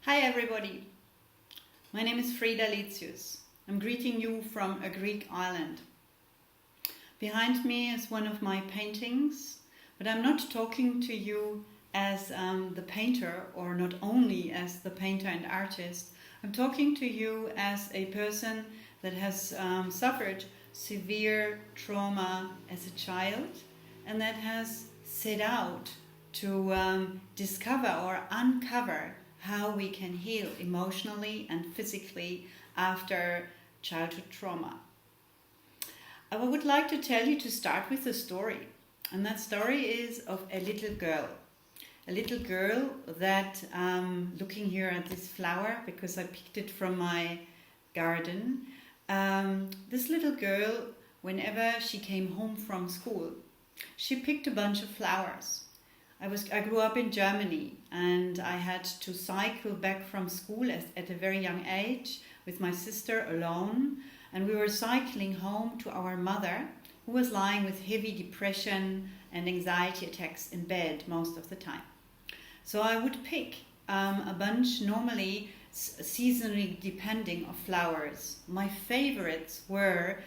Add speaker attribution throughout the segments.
Speaker 1: Hi everybody, my name is Frida Lezius. I'm greeting you from a Greek island. Behind me is one of my paintings, but I'm not talking to you as the painter, or not only as the painter and artist. I'm talking to you as a person that has suffered severe trauma as a child and that has set out to discover or uncover how we can heal emotionally and physically after childhood trauma. I would like to tell you to start with a story, and that story is of a little girl. A little girl that, looking here at this flower, because I picked it from my garden, this little girl, whenever she came home from school, she picked a bunch of flowers. I grew up in Germany, and I had to cycle back from school at a very young age with my sister alone, and we were cycling home to our mother, who was lying with heavy depression and anxiety attacks in bed most of the time. So I would pick a bunch, normally seasonally depending, of flowers. My favorites were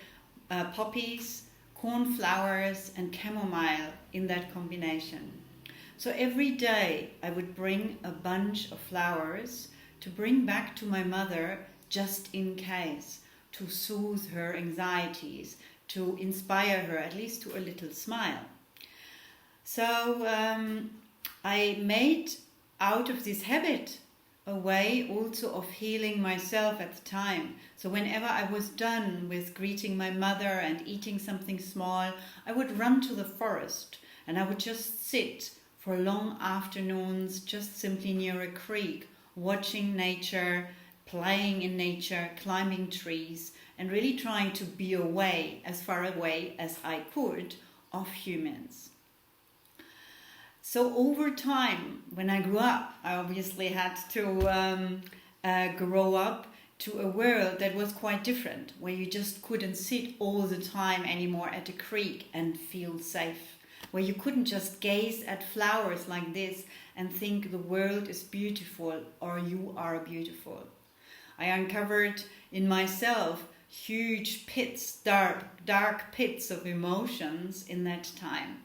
Speaker 1: poppies, cornflowers and chamomile in that combination. So every day I would bring a bunch of flowers to bring back to my mother just in case, to soothe her anxieties, to inspire her at least to a little smile. So I made out of this habit a way also of healing myself at the time. So whenever I was done with greeting my mother and eating something small, I would run to the forest and I would just sit for long afternoons, just simply near a creek, watching nature, playing in nature, climbing trees, and really trying to be away, as far away as I could, of humans. So over time, when I grew up, I obviously had to grow up to a world that was quite different, where you just couldn't sit all the time anymore at a creek and feel safe, where you couldn't just gaze at flowers like this and think the world is beautiful or you are beautiful. I uncovered in myself huge pits, dark pits of emotions in that time.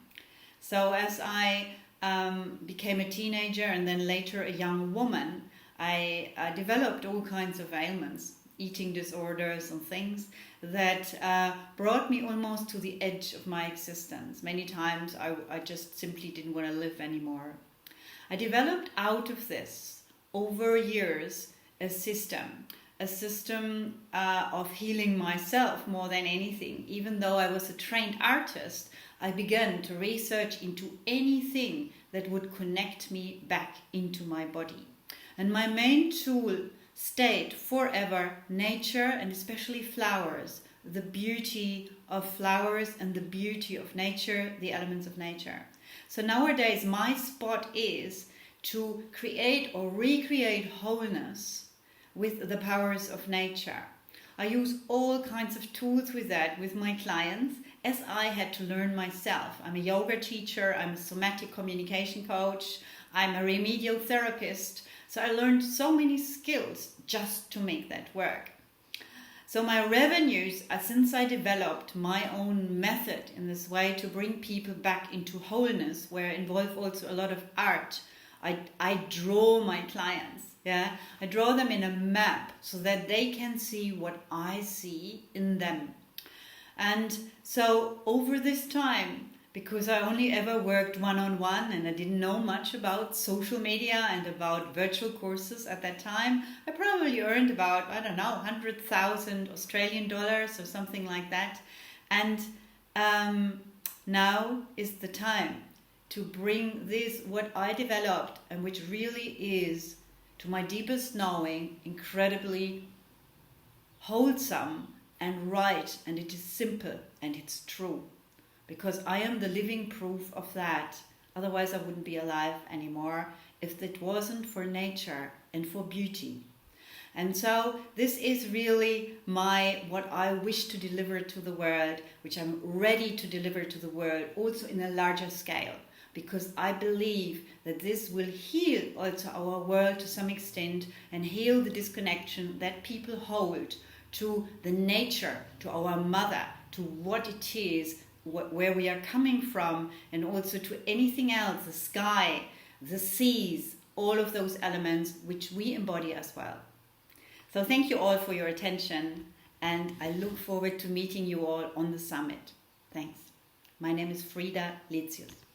Speaker 1: So as I became a teenager and then later a young woman, I developed all kinds of ailments, eating disorders and things that brought me almost to the edge of my existence. Many times I just simply didn't want to live anymore. I developed out of this, over years, a system of healing myself more than anything. Even though I was a trained artist, I began to research into anything that would connect me back into my body. And my main tool stayed forever nature, and especially flowers, the beauty of flowers and the beauty of nature, the elements of nature. So nowadays my spot is to create or recreate wholeness with the powers of nature. I use all kinds of tools with that with my clients, as I had to learn myself. I'm a yoga teacher, I'm a somatic communication coach, I'm a remedial therapist. So I learned so many skills just to make that work. So my revenues, since I developed my own method in this way to bring people back into wholeness, where involve also a lot of art, I draw my clients. Yeah, I draw them in a map so that they can see what I see in them. And so over this time, because I only ever worked one-on-one and I didn't know much about social media and about virtual courses at that time, I probably earned about, 100,000 Australian dollars or something like that. And now is the time to bring this, what I developed, and which really is, to my deepest knowing, incredibly wholesome and right, and it is simple and it's true. Because I am the living proof of that. Otherwise I wouldn't be alive anymore if it wasn't for nature and for beauty. And so this is really what I wish to deliver to the world, which I'm ready to deliver to the world, also in a larger scale. because I believe that this will heal also our world to some extent and heal the disconnection that people hold to the nature, to our mother, to what it is, where we are coming from, and also to anything else, the sky, the seas, all of those elements which we embody as well. So thank you all for your attention, and I look forward to meeting you all on the summit. Thanks. My name is Frida Lezius.